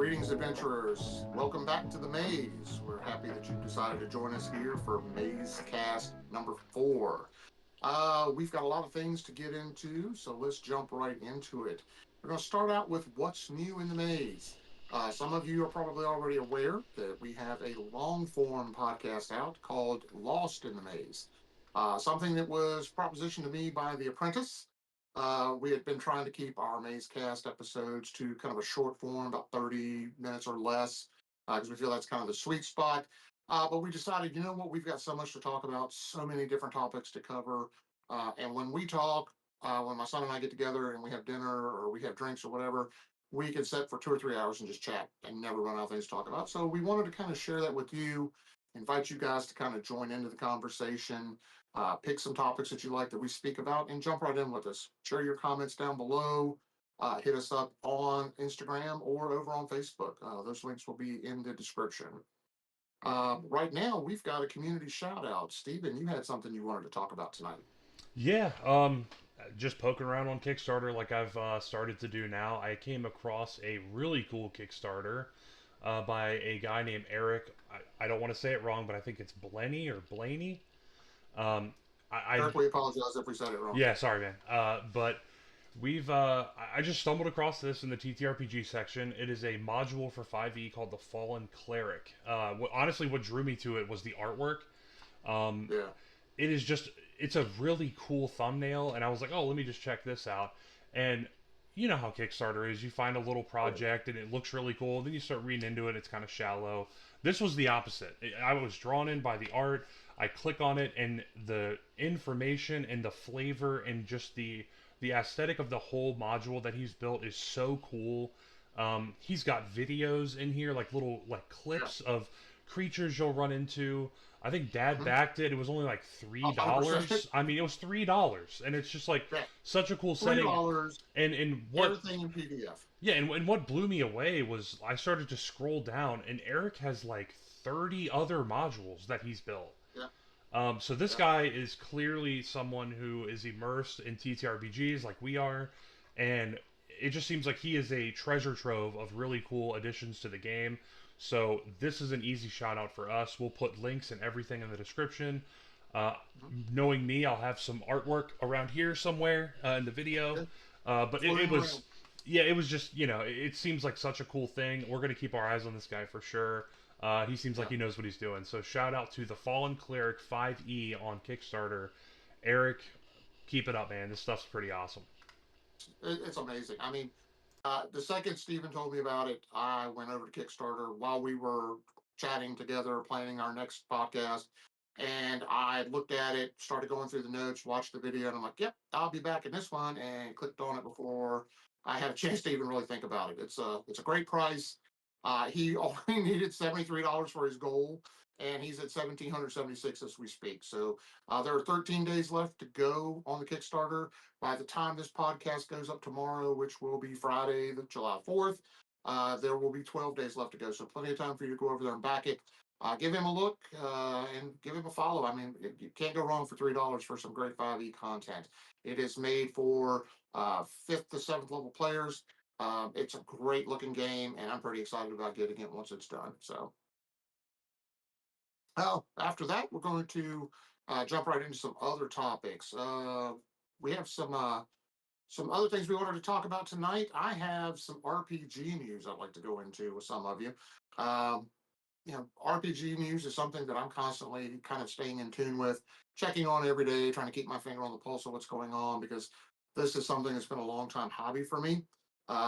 Greetings, adventurers. Welcome back to the Maze. We're happy that you decided to join us here for MazeCast number 4. We've got a lot of things to get into, so let's jump right into it. We're going to start out with what's new in the Maze. Some of you are probably already aware that we have a long form podcast out called Lost in the Maze, something that was propositioned to me by the Apprentice. We had been trying to keep our MazeCast episodes to kind of a short form, about 30 minutes or less, because we feel that's kind of the sweet spot. But we decided, you know what, we've got so much to talk about, so many different topics to cover. And when we talk, when my son and I get together and we have dinner or we have drinks or whatever, we can sit for 2 or 3 hours and just chat and never run out of things to talk about. So we wanted to kind of share that with you, invite you guys to kind of join into the conversation, pick some topics that you like that we speak about, and jump right in with us. Share your comments down below. Hit us up on Instagram or over on Facebook. Those links will be in the description. Right now, we've got a community shout out. Stephen, you had something you wanted to talk about tonight. Yeah, just poking around on Kickstarter like I've started to do now. I came across a really cool Kickstarter by a guy named Eric. I don't want to say it wrong, but I think it's Blenny or Blaney. Um, Eric, we apologize if we said it wrong. yeah, sorry, man. But I just stumbled across this in the TTRPG section. It is a module for 5e called the Fallen Cleric. Honestly, what drew me to it was the artwork. Um, Yeah. it is just it's a really cool thumbnail, and I was like, oh, let me just check this out. And you know how Kickstarter is. You find a little Oh, project and it looks really cool, then you start reading into it, it's kind of shallow. This was the opposite. I was drawn in by the art. I click on it, and the information and the flavor and just the aesthetic of the whole module that he's built is so cool. He's got videos in here, like little like yeah. clips of creatures you'll run into. I think Dad Mm-hmm. backed it. It was only like three 100%. dollars. I mean, it was $3, and it's just like Yeah. such a cool Three setting. dollars, And what everything in PDF. yeah, and what blew me away was I started to scroll down, and Eric has like 30 other modules that he's built. Yeah. So this Yeah. guy is clearly someone who is immersed in TTRPGs like we are, and it just seems like he is a treasure trove of really cool additions to the game. So this is an easy shout out for us. We'll put links and everything in the description. Uh, Mhm. Knowing me, I'll have some artwork around here somewhere in the video. Yeah. But it Floating was, around. yeah, it was just it seems like such a cool thing. We're gonna keep our eyes on this guy for sure. He seems like Yeah. he knows what he's doing. So shout out to the Fallen Cleric 5e on Kickstarter. Eric, keep it up, man. This stuff's pretty awesome. It's amazing. I mean, the second Stephen told me about it, I went over to Kickstarter while we were chatting together, planning our next podcast. And I looked at it, started going through the notes, watched the video, and I'm like, yep, I'll be back in this one, and clicked on it before I had a chance to even really think about it. It's a great price. He only needed $73 for his goal, and he's at 1,776 as we speak. So there are 13 days left to go on the Kickstarter. By the time this podcast goes up tomorrow, which will be Friday, the July 4th, there will be 12 days left to go. So plenty of time for you to go over there and back it. Give him a look and give him a follow. I mean, you can't go wrong for $3 for some great 5e content. It is made for fifth to seventh level players. It's a great looking game, and I'm pretty excited about getting it once it's done. So, after that, we're going to jump right into some other topics. We have some other things we wanted to talk about tonight. I have some RPG news I'd like to go into with some of you. Um, RPG news is something that I'm constantly kind of staying in tune with, checking on every day, trying to keep my finger on the pulse of what's going on because this is something that's been a long time hobby for me.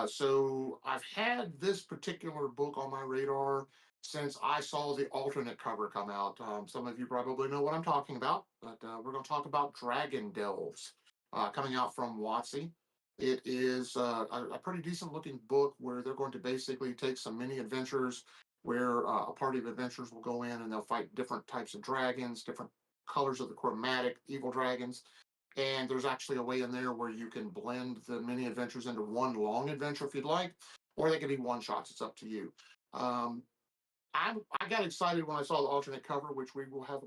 So I've had this particular book on my radar since I saw the alternate cover come out. Some of you probably know what I'm talking about, but we're going to talk about Dragon Delves coming out from WotC. It is a pretty decent looking book where they're going to basically take some mini adventures where a party of adventurers will go in and they'll fight different types of dragons, different colors of the chromatic evil dragons. And there's actually a way in there where you can blend the mini adventures into one long adventure if you'd like, or they can be one shots. It's up to you. Um, I got excited when I saw the alternate cover, which we will have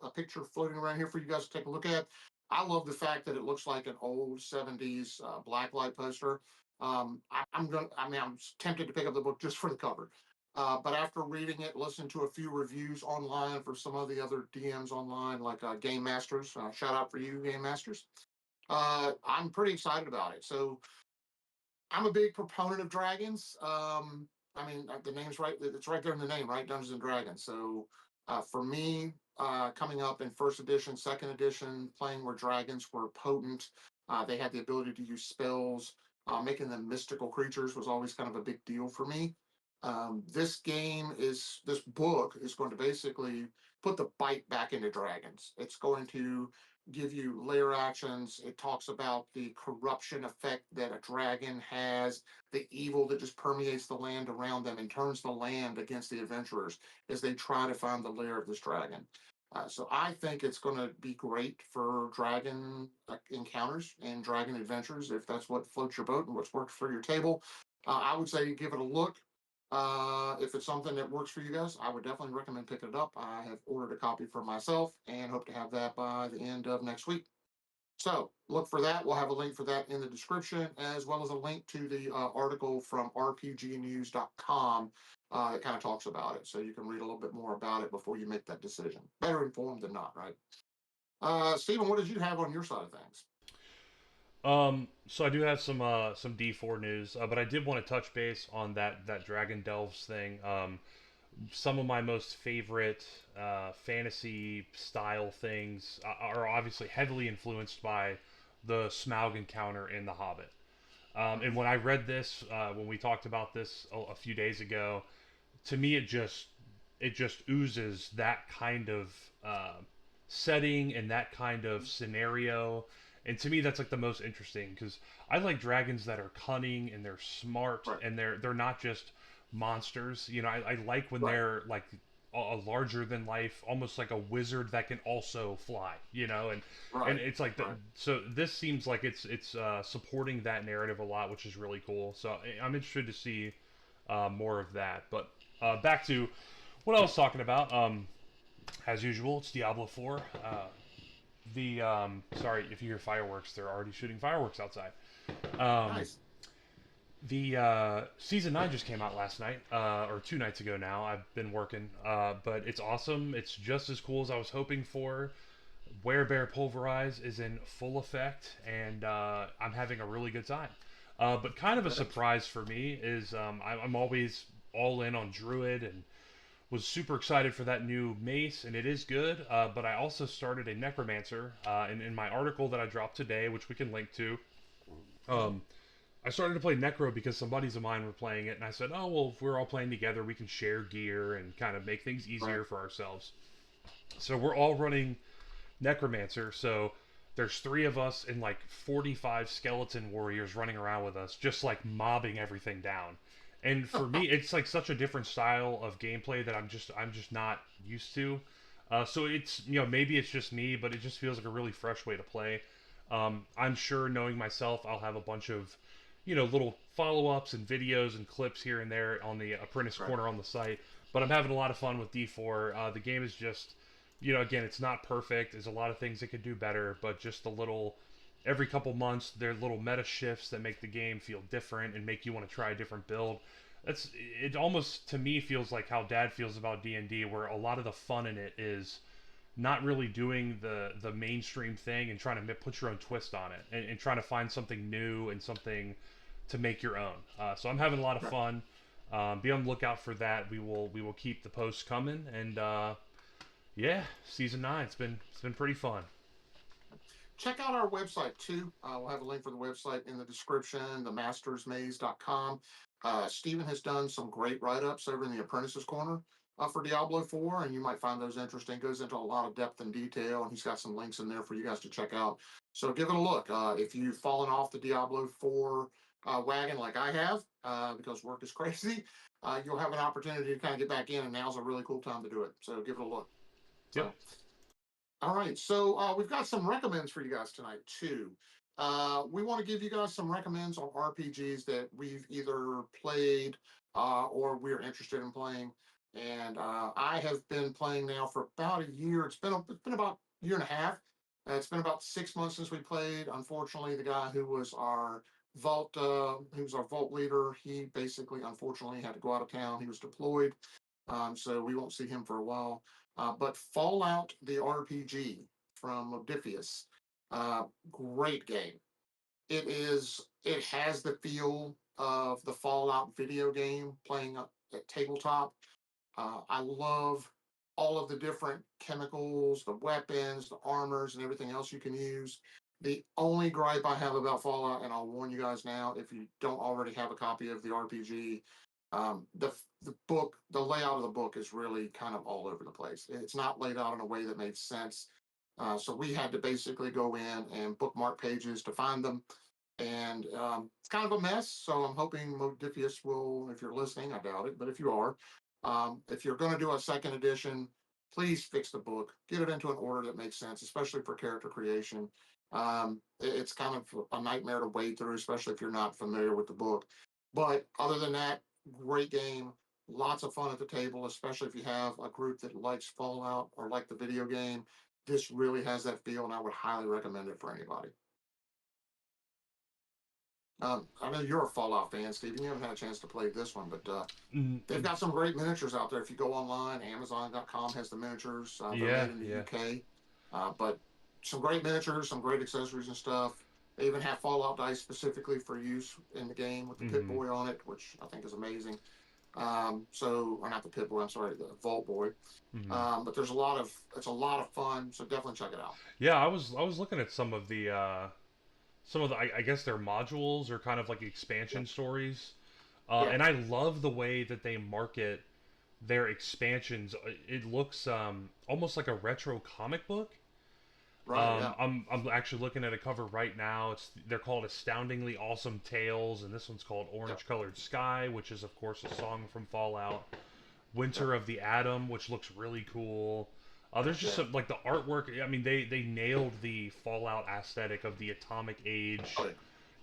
a picture floating around here for you guys to take a look at. I love the fact that it looks like an old 70s blacklight poster. I'm tempted to pick up the book just for the cover. But after reading it, listening to a few reviews online for some of the other DMs online, like Game Masters, shout out for you, Game Masters. I'm pretty excited about it. So I'm a big proponent of dragons. The name's right. It's right there in the name, right? Dungeons and Dragons. So for me, coming up in first edition, second edition, playing where dragons were potent, they had the ability to use spells. Making them mystical creatures was always kind of a big deal for me. This book is going to basically put the bite back into dragons. It's going to give you layer actions. It talks about the corruption effect that a dragon has, the evil that just permeates the land around them and turns the land against the adventurers as they try to find the lair of this dragon. So I think it's going to be great for dragon encounters and dragon adventures if that's what floats your boat and what's worked for your table. I would say give it a look. If it's something that works for you guys, I would definitely recommend picking it up. I have ordered a copy for myself and hope to have that by the end of next week. So look for that. We'll have a link for that in the description, as well as a link to the article from rpgnews.com that kind of talks about it. So you can read a little bit more about it before you make that decision. Better informed than not, right? Stephen, what did you have on your side of things? So I do have some D4 news, but I did want to touch base on that Dragon Delves thing. Some of my most favorite fantasy style things are obviously heavily influenced by the Smaug encounter in The Hobbit. And when I read this, when we talked about this a few days ago, to me it just oozes that kind of setting and that kind of scenario. And to me, that's like the most interesting because I like dragons that are cunning and they're smart Right, and they're not just monsters. I like when right, they're like a larger than life, almost like a wizard that can also fly. And right, it's like right. so this seems like it's supporting that narrative a lot, which is really cool. So I'm interested to see more of that. But back to what I was talking about. As usual, it's Diablo 4. The Sorry if you hear fireworks; they're already shooting fireworks outside. Um, Nice. the Season 9 just came out last night, or 2 nights ago now. I've been working, but it's awesome. It's just as cool as I was hoping for. Werebear Pulverize is in full effect, and I'm having a really good time. But kind of a Okay. surprise for me is I'm always all in on Druid and was super excited for that new mace, and it is good. But I also started a Necromancer in my article that I dropped today, which we can link to. Mhm. Um, I started to play Necro because some buddies of mine were playing it, and I said, "Oh well, if we're all playing together, we can share gear and kind of make things Right. easier for ourselves." So we're all running Necromancer. So there's three of us and like 45 skeleton warriors running around with us, just like mobbing everything down. And for me, it's like such a different style of gameplay that I'm just not used to. So it's maybe it's just me, but it just feels like a really fresh way to play. I'm sure knowing myself, I'll have a bunch of little follow-ups and videos and clips here and there on the Apprentice Right. corner on the site. But I'm having a lot of fun with D4. The game is just again, it's not perfect. There's a lot of things it could do better, but just a little. Every couple months, there are little meta shifts that make the game feel different and make you want to try a different build. It almost to me feels like how Dad feels about D&D, where a lot of the fun in it is not really doing the mainstream thing and trying to put your own twist on it and trying to find something new and something to make your own. So I'm having a lot of Right. fun. Be on the lookout for that. We will keep the posts coming and yeah, season 9. It's been pretty fun. Check out our website too. We'll have a link for the website in the description, themastersmaze.com. Stephen has done some great write ups over in the Apprentices Corner for Diablo 4, and you might find those interesting. Goes into a lot of depth and detail, and he's got some links in there for you guys to check out. So give it a look. If you've fallen off the Diablo 4 wagon like I have, because work is crazy, you'll have an opportunity to kind of get back in, and now's a really cool time to do it. So give it a look. Yep. So. All right, so we've got some recommends for you guys tonight too. We want to give you guys some recommends on RPGs that we've either played or we're interested in playing. And I have been playing now for about a year. It's been about a year and a half. It's been about 6 months since we played. Unfortunately, the guy who was our Vault, he was our vault leader. He basically, unfortunately, had to go out of town. He was deployed, so we won't see him for a while. But Fallout, the RPG from Modiphius, great game. It has the feel of the Fallout video game playing at tabletop. I love all of the different chemicals, the weapons, the armors, and everything else you can use. The only gripe I have about Fallout, and I'll warn you guys now, if you don't already have a copy of the RPG, the book, the layout of the book is really kind of all over the place. It's not laid out in a way that made sense. So we had to basically go in and bookmark pages to find them, and it's kind of a mess. So I'm hoping Modiphius will, if you're listening, I doubt it, but if you are, if you're going to do a second edition, please fix the book, get it into an order that makes sense, especially for character creation. It's kind of a nightmare to wade through, especially if you're not familiar with the book. But other than that, great game. Lots of fun at the table, especially if you have a group that likes Fallout or like the video game. This really has that feel, and I would highly recommend it for anybody. I know you're a Fallout fan, Steven. You haven't had a chance to play this one, but they've got some great miniatures out there. If you go online, Amazon.com has the miniatures. They're Yeah, made in the yeah. UK, but some great miniatures, some great accessories and stuff. They even have Fallout dice specifically for use in the game with the Pit Hmm. Boy on it, which I think is amazing. Or not the Pit Boy, I'm sorry, the Vault Boy. Hmm. But it's a lot of fun, so definitely check it out. Yeah, I was looking at some of the I guess they're modules or kind of like Yeah, expansion stories, yeah, and I love the way that they market their expansions. It looks almost like a retro comic book. right, yeah, I'm actually looking at a cover right now. They're called Astoundingly Awesome Tales, and this one's called yeah, Orange Colored Sky, which is of course a song from Fallout. yeah, Winter of the Atom, which looks really cool. There's just yeah. some like the artwork. I mean, they nailed the Fallout aesthetic of the atomic age. Oh, yeah,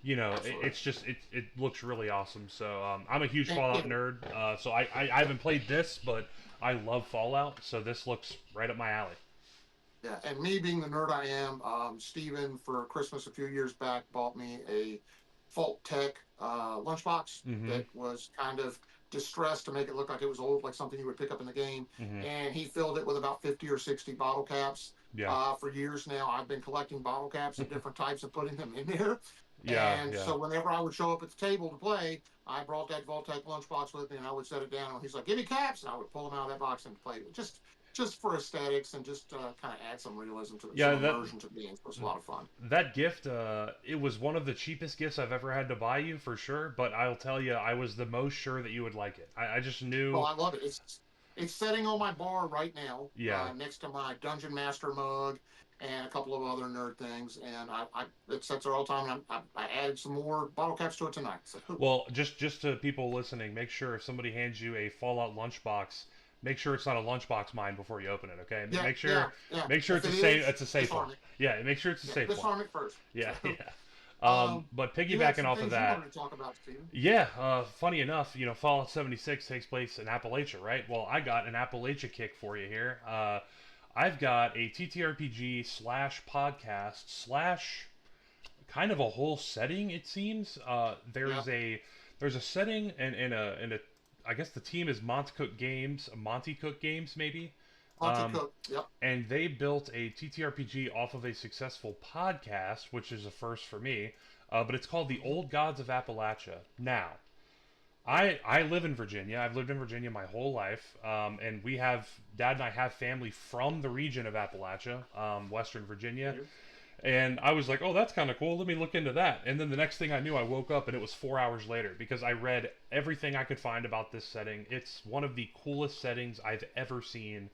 You know, absolutely. it's just it looks really awesome. So I'm a huge And, Fallout nerd. So I haven't played this, but I love Fallout. So this looks right up my alley. yeah, and me being the nerd I am, Steven for Christmas a few years back bought me a Fault Tech lunchbox Mm-hmm. that was kind of distressed to make it look like it was old, like something you would pick up in the game. Mm-hmm. And he filled it with about 50 or 60 bottle caps. Yeah. For years now, I've been collecting bottle caps of different types and putting them in there. Yeah. And Yeah. so whenever I would show up at the table to play, I brought that Vault-Tec lunchbox with me, and I would set it down. And he's like, "Give me caps," and I would pull them out of that box and play with. Just for aesthetics and just kind of add some realism to it, some Yeah. That immersion to the game. So it's a lot of fun. that gift, it was one of the cheapest gifts I've ever had to buy you for sure. But I'll tell you, I was the most sure that you would like it. I just Well, knew. I love it. It's sitting on my bar right now, Yeah. next to my Dungeon Master mug and a couple of other nerd things, and I it sits there all the time. And I added some more bottle caps to it tonight. So Well, just to people listening, make sure if somebody hands you a Fallout lunchbox, make sure it's not a lunchbox mine before you open it. Okay, yeah, make yeah, sure yeah. make sure If it's a it safe is, it's a safe one. disarm it. Yeah, make sure it's a Yeah, safe one. disarm it first. Yeah, So, yeah. um, But you had piggybacking some off of things you that, wanted to talk about, Steven. yeah. Funny enough, Fallout 76 takes place in Appalachia, right? Well, I got an Appalachia kick for you here. I've got a TTRPG slash podcast slash kind of a whole setting. It seems Yeah, there's a setting and a I guess the team is Monty Cook Games maybe, Monty Cook. Yep. and they built a TTRPG off of a successful podcast, which is a first for me. But it's called The Mhm. Old Gods of Appalachia. Now, I live in Virginia. I've lived in Virginia my whole life, and Dad and I have family from the region of Appalachia, Western Virginia. You. And I was like, oh, that's kind of cool. Let me look into that. And then the next thing I knew, I woke up and it was 4 hours later because I read everything I could find about this setting. It's one of the coolest settings I've ever seen.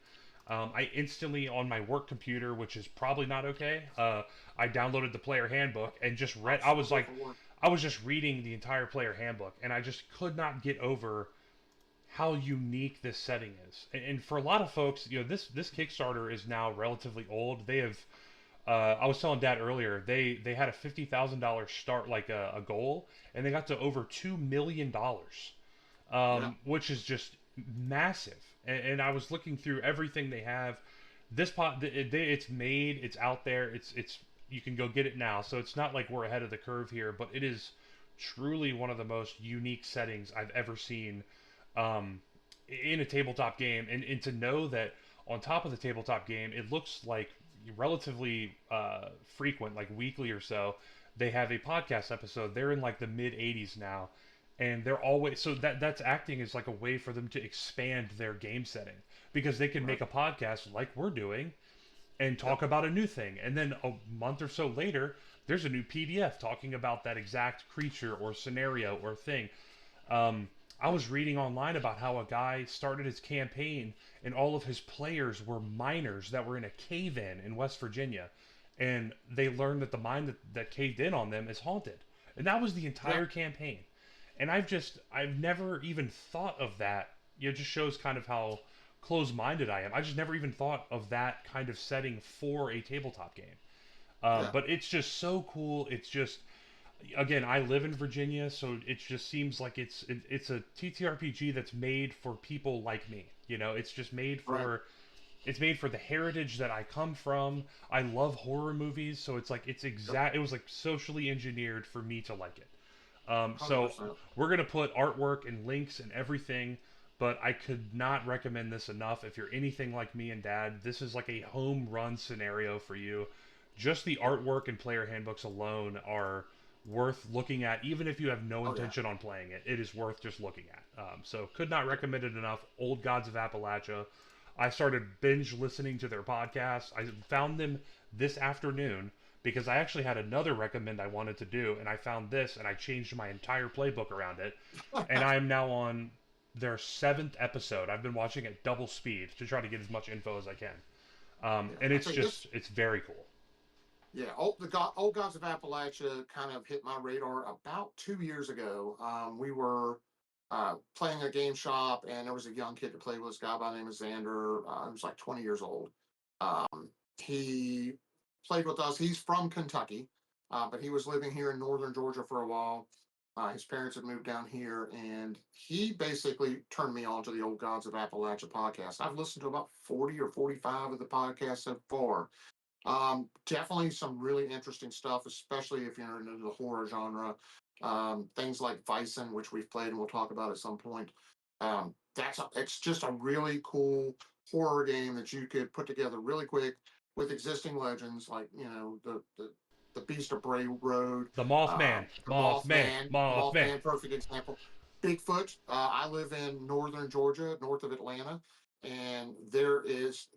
I instantly, on my work computer, which is probably not okay, I downloaded the player handbook and just read. Absolutely for work. I was just reading the entire player handbook, and I just could not get over how unique this setting is. And for a lot of folks, this Kickstarter is now relatively old. They have I was telling Dad earlier they had a $50,000 start like a goal, and they got to over $2 million, Yeah. which is just massive. And I was looking through everything they have. This it's made, it's out there, it's you can go get it now. So it's not like we're ahead of the curve here, but it is truly one of the most unique settings I've ever seen um, in a tabletop game, and to know that on top of the tabletop game, it looks like relatively frequent, like weekly or so. They have a podcast episode. They're in like the mid 80s now, and they're always so that's acting as like a way for them to expand their game setting because they can Right. make a podcast like we're doing and Yep. talk about a new thing. And then a month or so later, there's a new PDF talking about that exact creature or scenario or thing. Um, I was reading online about how a guy started his campaign and all of his players were miners that were in a cave in West Virginia. And they learned that the mine that caved in on them is haunted. And that was the Yeah. entire campaign. And I've never even thought of that. It just shows kind of how close-minded I am. I just never even thought of that kind of setting for a tabletop game. Yeah. But it's just so cool. It's just again, I live in Virginia, so it just seems like it's a TTRPG that's made for people like me. It's just Right. made for the heritage that I come from. I love horror movies, so it's like Yep. it was like socially engineered for me to like it. Hundred So percent. we're gonna put artwork and links and everything, but I could not recommend this enough. If you're anything like me and Dad, this is like a home run scenario for you. Just the Yep. artwork and player handbooks alone are worth looking at, even if you have no Oh yeah. intention on playing it. It is worth just looking at. So could not recommend it enough. Old Gods of Appalachia. I started binge listening to their podcast. I found them this afternoon because I actually had another recommend I wanted to do, and I found this, and I changed my entire playbook around it, and I am now on their seventh episode. I've been watching at double speed to try to get as much info as I can, Yeah. and I think this. it's very cool. Yeah. Old Gods of Appalachia kind of hit my radar about 2 years ago. We were playing a game shop, and there was a young kid to play with. This guy by the name of Xander. He was like 20 years old. He played with us. He's from Kentucky, but he was living here in northern Georgia for a while. His parents had moved down here, and he basically turned me on to the Old Gods of Appalachia podcast. I've listened to about 40 or 45 of the podcasts so far. Definitely some really interesting stuff, especially if you're into the horror genre. Things like Bison, which we've played and we'll talk about at some point. It's just a really cool horror game that you could put together really quick with existing legends like the Beast of Bray Road, The Mothman, the Mothman, Mothman. Mothman, perfect example. Bigfoot. I live in northern Georgia, north of Atlanta, and there is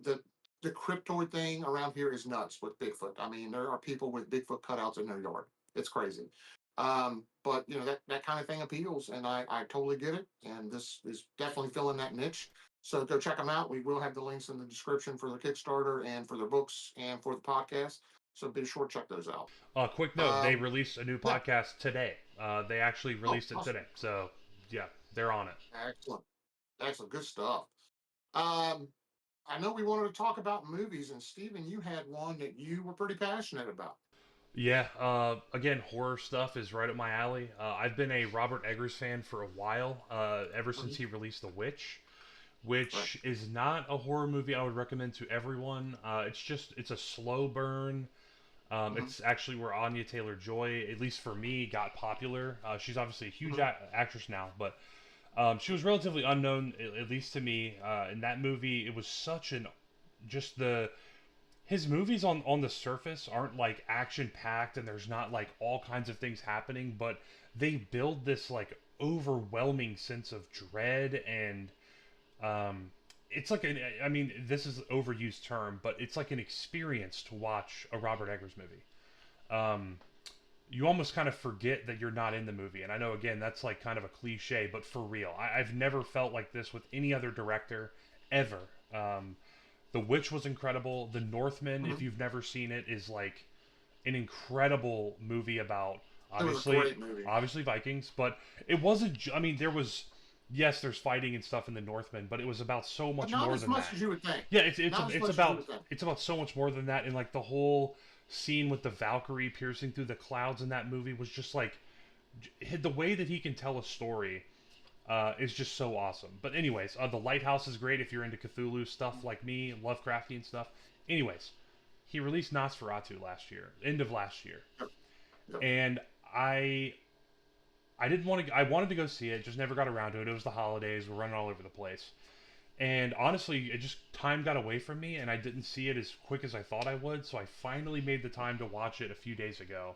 the cryptoid thing around here is nuts with Bigfoot. I mean, there are people with Bigfoot cutouts in their yard. It's crazy. But that kind of thing appeals, and I totally get it. And this is definitely filling that niche. So go check them out. We will have the links in the description for their Kickstarter and for their books and for the podcast. So be sure to check those out. Quick note: they Um, released a new yeah. podcast today. They actually Oh, released it awesome. today, so yeah, they're on it. Excellent. Excellent. Good stuff. Um, I know we wanted to talk about movies, and Stephen, you had one that you were pretty passionate about. Yeah, again, horror stuff is right up my alley. I've been a Robert Eggers fan for a while, ever since Mhm. he released The Witch, Right. which is not a horror movie I would recommend to everyone. It's a slow burn. Hmm. It's actually where Anya Taylor-Joy, at least for me, got popular. She's obviously a huge Hmm. actress now, but she was relatively unknown, at least to me. In that movie, it was such an just the his movies on the surface aren't like action packed and there's not like all kinds of things happening, but they build this like overwhelming sense of dread and um it's like I mean this is an overused term, but it's like an experience to watch a Robert Eggers movie. Um you almost kind of forget that you're not in the movie. And I know again that's like kind of a cliche, but for real, I've never felt like this with any other director ever. Um, the Witch was incredible. The Northman, if Hmm. you've never seen it, is like an incredible movie about It was a obviously great movie, Vikings, but it wasn't. I mean, there was yes, there's fighting and stuff in the Northman, but it was about so but much not more as than much that. as you would think. Yeah, Not as much as you would think. it's about so much more than that, and like the whole scene with the Valkyrie piercing through the clouds in that movie was just like the way that he can tell a story is just so awesome. But anyways, the Lighthouse is great if you're into Cthulhu stuff like me, Lovecraftian stuff. Anyways, he released Nosferatu last year, end of last year, Yep. Yep. and I I didn't want to. I wanted to go see it, just never got around to it. It was the holidays. We're running all over the place, and honestly, it just time got away from me, and I didn't see it as quick as I thought I would. So I finally made the time to watch it a few days ago.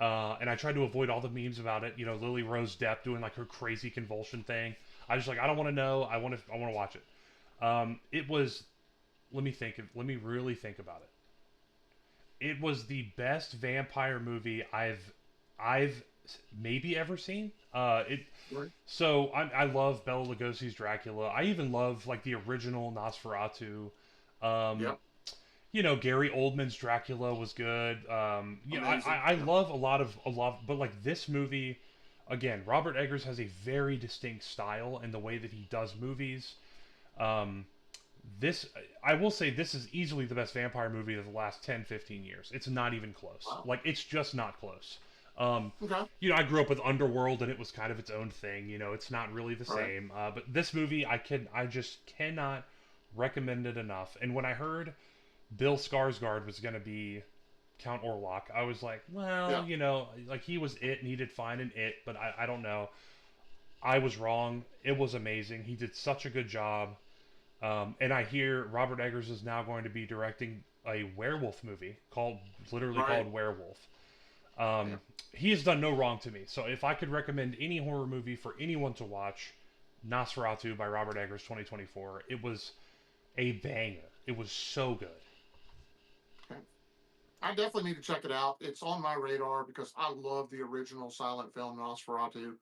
And I tried to avoid all the memes about it. You know, Lily Rose Depp doing like her crazy convulsion thing. I was like, I don't want to know. I want to watch it. It was. Let me think. Let me really think about it. It was the best vampire movie I've maybe ever seen. Right. So I love Bela Lugosi's Dracula. I even love like the original Nosferatu. Um, Yep. you know, Gary Oldman's Dracula was good. Yeah, Amazing. I Yep. love a lot, but like this movie, again, Robert Eggers has a very distinct style in the way that he does movies. Um, this, I will say, this is easily the best vampire movie of the last 10, 15 years. It's not even close. Wow. Like, it's just not close. Um, Okay. you know, I grew up with Underworld, and it was kind of its own thing. You know, it's not really the All right. same. But this movie, I just cannot recommend it enough. And when I heard Bill Skarsgård was going to be Count Orlok, I was like, well, Yeah. you know, like he was it, and he did fine in it, but I don't know. I was wrong. It was amazing. He did such a good job. And I hear Robert Eggers is now going to be directing a werewolf movie called, literally Right. called Werewolf. Yeah. Um, he has done no wrong to me. So if I could recommend any horror movie for anyone to watch, Nosferatu by Robert Eggers 2024, it was a banger. It was so good. Okay. I definitely need to check it out. It's on my radar because I love the original silent film Nosferatu.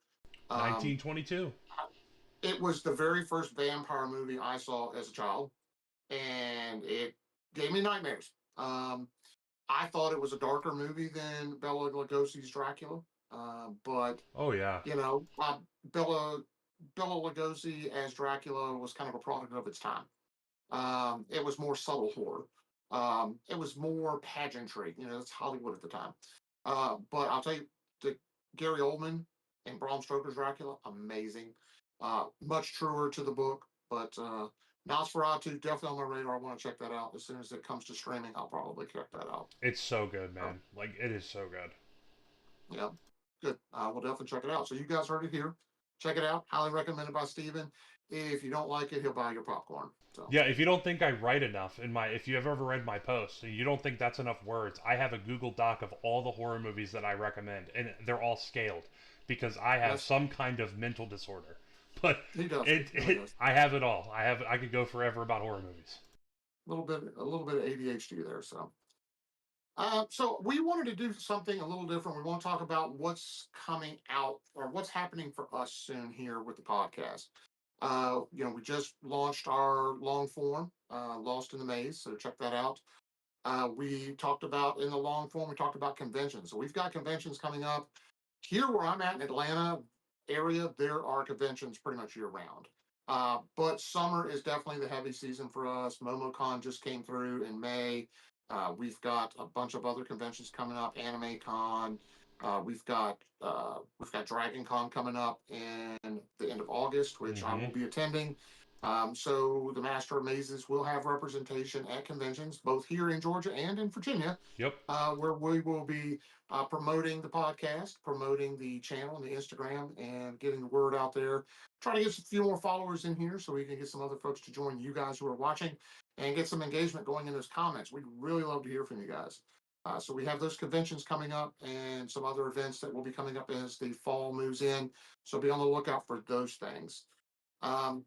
Um, 1922. it was the very first vampire movie I saw as a child, and it gave me nightmares. I thought it was a darker movie than Bela Lugosi's Dracula, but Oh yeah. you know, Bela Bela Lugosi as Dracula was kind of a product of its time. It was more subtle horror. It was more pageantry. You know, it's Hollywood at the time. But I'll tell you, the Gary Oldman and Bram Stoker's Dracula, amazing. Much truer to the book, but Nosferatu definitely on my radar. I want to check that out as soon as it comes to streaming. I'll probably check that out. It's so good, Uh, man. Like it is so good. yeah, good. We'll definitely check it out. So you guys heard it here. Check it out. Highly recommended by Steven. If you don't like it, he'll buy your popcorn. So Yeah, if you don't think I write enough in my, if you have ever read my posts, and you don't think that's enough words, I have a Google Doc of all the horror movies that I recommend, and they're all scaled because I have yes, some kind of mental disorder. But he does. He really does. I have it all. I could go forever about horror movies. A little bit of ADHD there. So we wanted to do something a little different. We want to talk about what's coming out or what's happening for us soon here with the podcast. We just launched our long form, Lost in the Maze. So check that out. We talked about in the long form. We talked about conventions. So we've got conventions coming up here where I'm at in Atlanta area. There are conventions pretty much year round. But summer is definitely the heavy season for us. MomoCon just came through in May. We've got a bunch of other conventions coming up. Anime Con. We've got Dragon Con coming up in the end of August, which I will Mm-hmm. be attending. So the Master of Mazes will have representation at conventions, both here in Georgia and in Virginia, Yep. where we will be promoting the podcast, promoting the channel and the Instagram, and getting the word out there. Trying to get a few more followers in here so we can get some other folks to join you guys who are watching and get some engagement going in those comments. We'd really love to hear from you guys. So we have those conventions coming up and some other events that will be coming up as the fall moves in. So be on the lookout for those things. Um,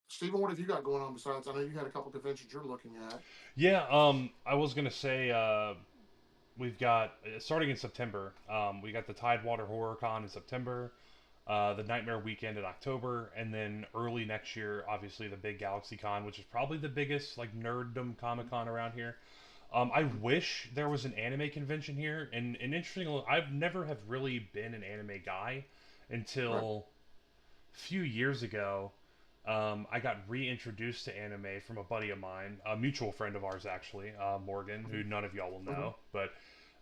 Stephen, what have you got going on besides? I know you had a couple conventions you're looking at. Yeah. I was gonna say, we've got starting in September. We got the Tidewater Horror Con in September. The Nightmare Weekend in October, and then early next year, obviously the big Galaxy Con, which is probably the biggest like nerddom Comic Con around here. I wish there was an anime convention here, and interesting. I've never have really been an anime guy Right. until a few years ago. I got reintroduced to anime from a buddy of mine, a mutual friend of ours actually, Morgan, who none of y'all will Mm-hmm. know, but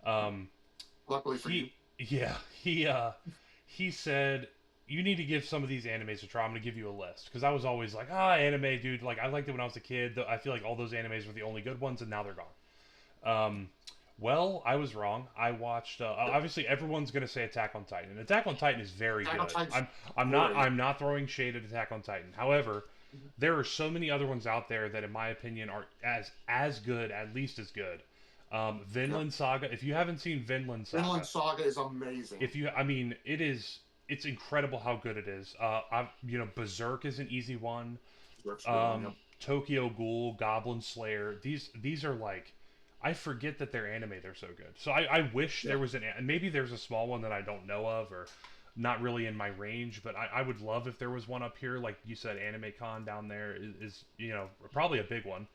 um, Luckily for you. he yeah he said you need to give some of these animes a try. I'm gonna give you a list because I was always like anime dude, like I liked it when I was a kid. I feel like all those animes were the only good ones and now they're gone. um Well, I was wrong. I watched. Obviously, everyone's going to say Attack on Titan. And Attack on Titan is very Attack on good. Titan's I'm not. great. I'm not throwing shade at Attack on Titan. However, there are so many other ones out there that, in my opinion, are as good, at least as good. Yep. Vinland Saga. If you haven't seen Vinland Vinland Saga, Saga is amazing. if you, I mean, it is. It's incredible how good it is. Berserk is an easy one. That's a good one. Yep. Tokyo Ghoul, Goblin Slayer. These are like, I forget that they're anime. They're so good. So I wish there Yep. was maybe there's a small one that I don't know of or not really in my range. But I would love if there was one up here, like you said, Anime Con down there is probably a big one.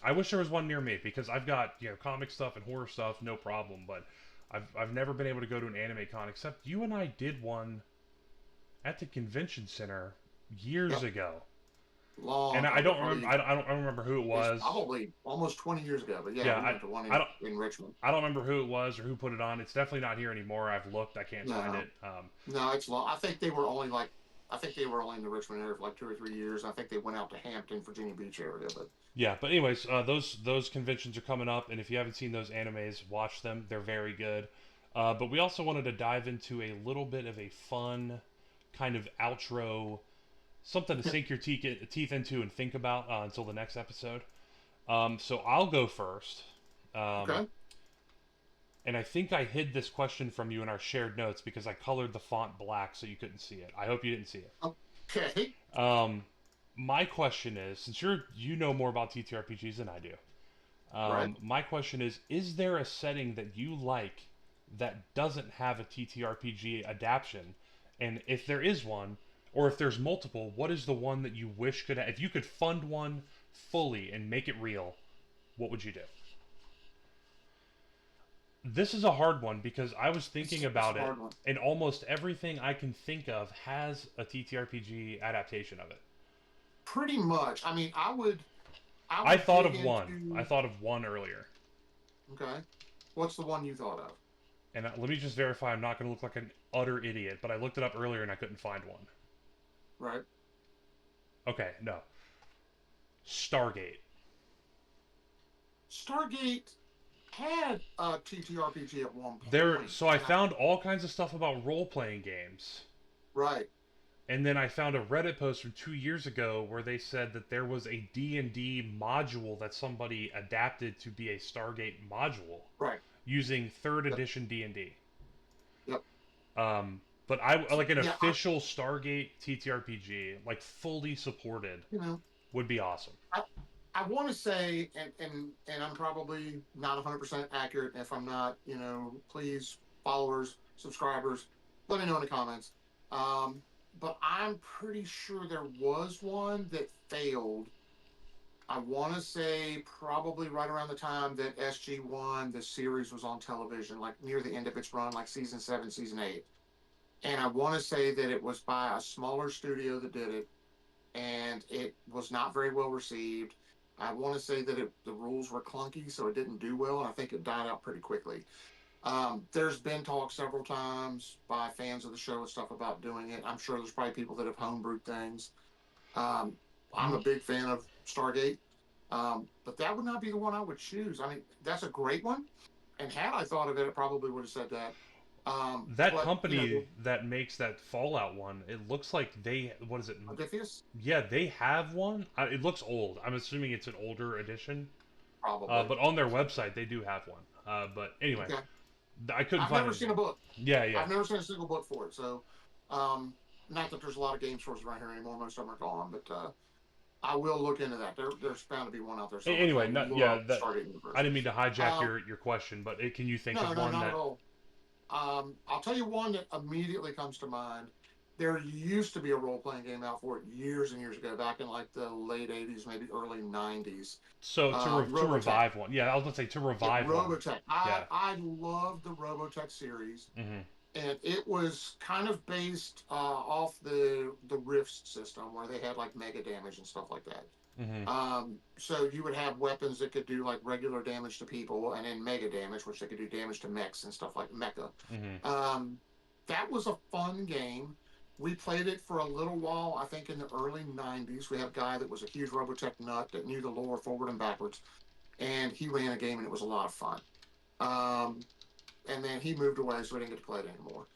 I wish there was one near me because I've got comic stuff and horror stuff, no problem. But I've never been able to go to an Anime Con except you and I did one at the convention center years Yep. ago. Long. And I ago, don't remember. I don't remember who it it's was. probably almost 20 years ago. But yeah, Yeah, we went to one I don't. in Richmond. I don't remember who it was or who put it on. It's definitely not here anymore. I've looked. I can't find No, it. no, it's long. I think they were only like, I think they were only in the Richmond area for like 2 or 3 years. I think they went out to Hampton, Virginia Beach area. But Yeah, but anyways, those conventions are coming up, and if you haven't seen those animes, watch them. They're very good. But we also wanted to dive into a little bit of a fun kind of outro, something to sink your teeth into and think about until the next episode. So I'll go first. Um, okay, and I think I hid this question from you in our shared notes because I colored the font black so you couldn't see it. I hope you didn't see it. okay, Um, my question is, since you know more about TTRPGs than I do, right. my question is there a setting that you like that doesn't have a TTRPG adaptation? And if there is one, or if there's multiple, what is the one that you wish could if you could fund one fully and make it real, what would you do? This is a hard one because I was thinking It's about a it, hard one. and almost everything I can think of has a TTRPG adaptation of it. Pretty much. I mean, I I would thought dig of one. I into. thought of one earlier. Okay, what's the one you thought of? And let me just verify I'm not going to look like an utter idiot, but I looked it up earlier and I couldn't find one. Right. Okay, no. Stargate. Stargate had a TTRPG at one There point, so I and found all kinds of stuff about role-playing games. right, And then I found a Reddit post from 2 years ago where they said that there was a D&D module that somebody adapted to be a Stargate module right, using 3rd yep, edition D&D. yep. But I like an Yeah, official Stargate TTRPG, like fully supported, you know, would be awesome. I, I want to say, and I'm probably not 100% accurate. If I'm not, please, followers, subscribers, let me know in the comments. Um, but I'm pretty sure there was one that failed. I want to say probably right around the time that SG1, the series, was on television, like near the end of its run, like season 7, season 8. And I want to say that it was by a smaller studio that did it, and it was not very well received. I want to say that the rules were clunky, so it didn't do well, and I think it died out pretty quickly. There's been talk several times by fans of the show and stuff about doing it. I'm sure there's probably people that have homebrewed things. Um, I'm a big fan of Stargate, but that would not be the one I would choose. I mean, that's a great one, and had I thought of it, I probably would have said that. That But company that makes that Fallout one, it looks like they what is it? Modiphius, Yeah, they have one. It looks old. I'm assuming it's an older edition. probably. But on their website they do have one. But anyway, Okay. I couldn't I've find never seen a anything. book. Yeah, yeah. I've never seen a single book for it. So, um, not that there's a lot of game stores around here anymore. Most of them are gone, but I will look into that. There's bound to be one out there somewhere. Anyway, I not yeah. love That Stargate I Universe. didn't mean to hijack Um, your question, but can you think no, of no, one not at that? all. I'll tell you one that immediately comes to mind. There used to be a role playing game out for it years and years ago, back in like the late '80s, maybe early '90s. So to Robotech. revive one. Yeah, I was gonna say to Yeah, revive one. Robotech. Yeah. I loved the Robotech series, Hmm. and it was kind of based off the Rift system, where they had like mega damage and stuff like that. Hmm. So you would have weapons that could do like regular damage to people, and then mega damage, which they could do damage to mechs and stuff like mecha. Hmm. Um, that was a fun game. We played it for a little while. I think in the early '90s, we had a guy that was a huge Robotech nut that knew the lore forward and backwards, and he ran a game, and it was a lot of fun. Um, and then he moved away, so we didn't get to play it anymore.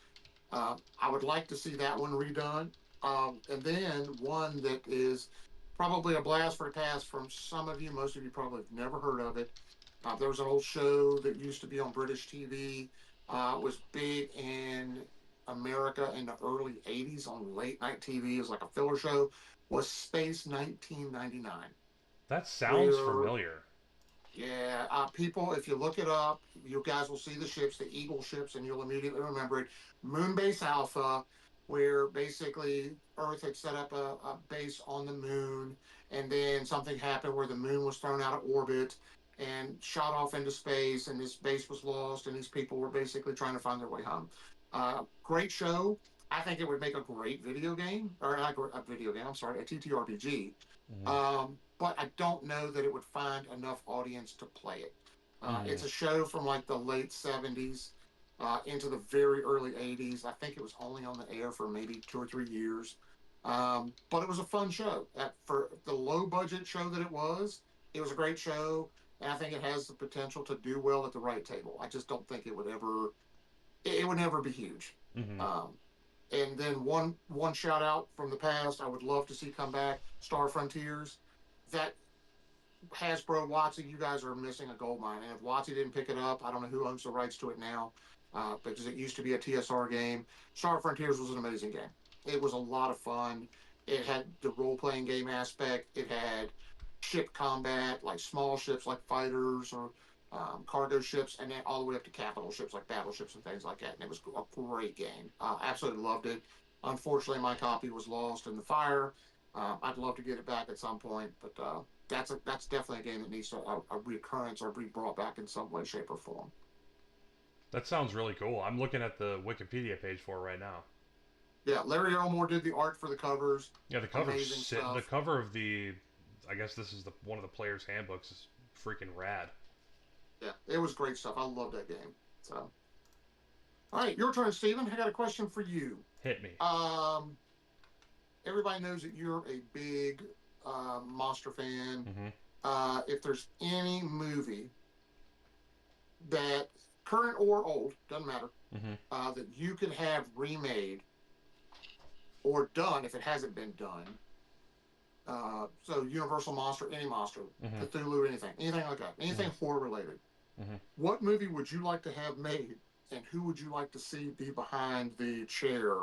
I would like to see that one redone. And then one that is probably a blast for the past from some of you. Most of you probably have never heard of it. There was an old show that used to be on British TV. It was big in America in the early 80s on late night TV. It was like a filler show. Was Space 1999, That sounds where familiar. yeah, people, if you look it up, you guys will see the ships, the Eagle ships, and you'll immediately remember it. Moonbase Alpha, where basically Earth had set up a base on the moon, and then something happened where the moon was thrown out of orbit and shot off into space, and this base was lost, and these people were basically trying to find their way home. Great show. I think it would make a great video game, or not a video game, I'm sorry, a TTRPG. Mm-hmm. But I don't know that it would find enough audience to play it. Mm-hmm. It's a show from like the late 70s into the very early 80s. I think it was only on the air for maybe 2 or 3 years. But it was a fun show. For the low budget show that it was a great show. And I think it has the potential to do well at the right table. I just don't think it would never be huge. Mm-hmm. Um, and then one shout out from the past, I would love to see come back, Star Frontiers. That Hasbro, WotC, you guys are missing a gold mine. And if WotC didn't pick it up, I don't know who owns the rights to it now, because it used to be a TSR game. Star Frontiers was an amazing game. It was a lot of fun. It had the role playing game aspect. It had ship combat, like small ships like fighters or cargo ships, and then all the way up to capital ships like battleships and things like that. And it was a great game. Absolutely loved it. Unfortunately, my copy was lost in the fire. I'd love to get it back at some point, but that's definitely a game that needs a recurrence or be brought back in some way, shape, or form. That sounds really cool. I'm looking at the Wikipedia page for it right now. Yeah, Larry Elmore did the art for the covers. Yeah, the cover's Amazing the stuff. cover of the. I guess this is the one of the player's handbooks is freaking rad. Yeah, it was great stuff. I love that game. So, all right, your turn, Stephen. I got a question for you. Hit me. Um, Everybody knows that you're a big monster fan. Mm-hmm. If there's any movie that current or old doesn't matter Mm-hmm. that you could have remade or done if it hasn't been done. So Universal monster, any monster, Mm-hmm. Cthulhu, anything like that, anything Mm-hmm. horror related. Mm-hmm. What movie would you like to have made, and who would you like to see be behind the chair,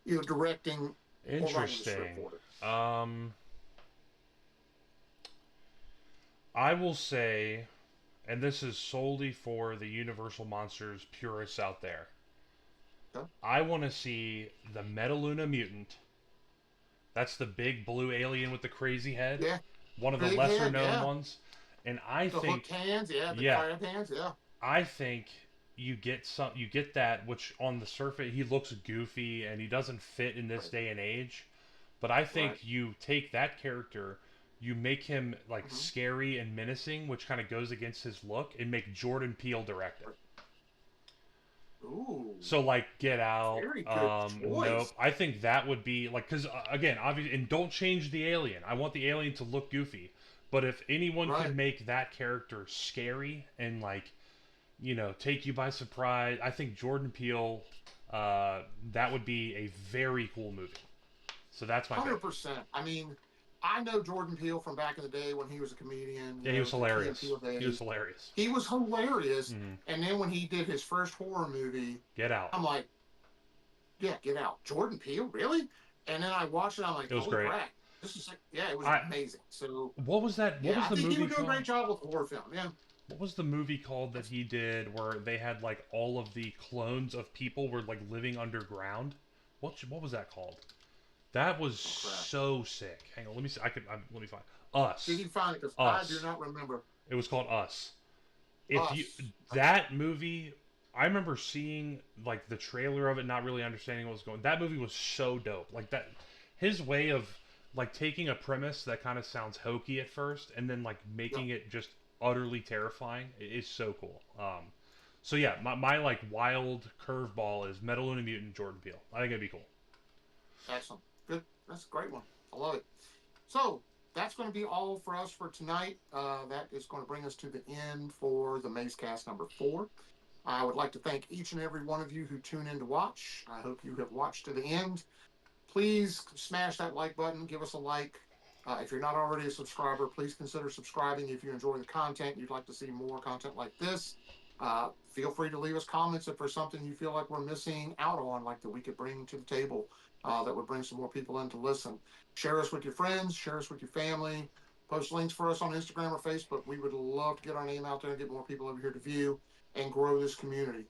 either directing or writing the script Interesting. for it? I will say, and this is solely for the Universal Monsters purists out there. Okay. I want to see the Metaluna mutant. That's the big blue alien with the crazy head. Yeah, One of the big lesser head, known yeah. ones. And I The think hooked hands, yeah, the yeah, crab hands, yeah. I think you get that which on the surface he looks goofy and he doesn't fit in this Right, day and age. But I think right. you take that character, you make him like Mm-hmm. scary and menacing, which kind of goes against his look, and make Jordan Peele direct it. Right. Ooh, So like Get Out, very good Nope. choice. I think that would be like because again, obviously, and don't change the alien. I want the alien to look goofy. But if anyone Right. could make that character scary and like take you by surprise, I think Jordan Peele, that would be a very cool movie. So that's my pick. 100%. I mean, I know Jordan Peele from back in the day when he was a comedian, Yeah, he was the Key and hilarious. Peele He was days. hilarious. He was hilarious. Hmm. And then when he did his first horror movie, Get Out. I'm like, yeah, get out. Jordan Peele, really? And then I watched it, I'm like, It was holy great. crap. This is like, yeah, it was I amazing. So, What was that? What yeah, was I the think he movie would do a called? great job with a horror film. Yeah. What was the movie called that That's, he did where they had like all of the clones of people were like living underground? What was that called? That was oh, crap. so sick. Hang on, let me see. Let me find Did Us. you find it? Because I do Us. not remember. It was called Us. If you Us. Okay. That movie, I remember seeing like the trailer of it, not really understanding what was going. That movie was so dope. Like that, his way of like taking a premise that kind of sounds hokey at first, and then like Yep. making it just utterly terrifying is so cool. So yeah, my like wild curveball is Metaluna Mutant Jordan Peele. I think it'd be cool. Excellent. Good. That's a great one. I love it. So, that's going to be all for us for tonight. That is going to bring us to the end for the MazeCast number 4. I would like to thank each and every one of you who tune in to watch. I hope you have watched to the end. Please smash that like button. Give us a like. If you're not already a subscriber, please consider subscribing if you enjoy the content. You'd like to see more content like this. Feel free to leave us comments if there's something you feel like we're missing out on, like that we could bring to the table that would bring some more people in to listen. Share us with your friends. Share us with your family. Post links for us on Instagram or Facebook. We would love to get our name out there and get more people over here to view and grow this community.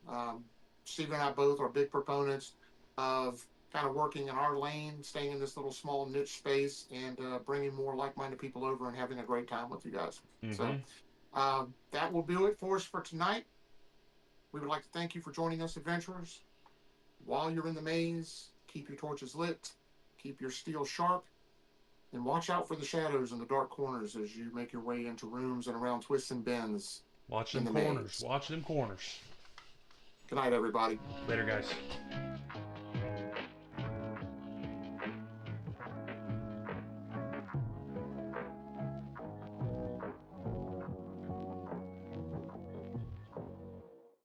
Steve and I both are big proponents of kind of working in our lane, staying in this little small niche space, and bringing more like-minded people over and having a great time with you guys. Mm-hmm. So that will do it for us for tonight. We would like to thank you for joining us, adventurers. While you're in the maze, keep your torches lit, keep your steel sharp, and watch out for the shadows in the dark corners as you make your way into rooms and around twists and bends Watch in them the corners. maze. Watch them corners. Good night, everybody. Later, guys.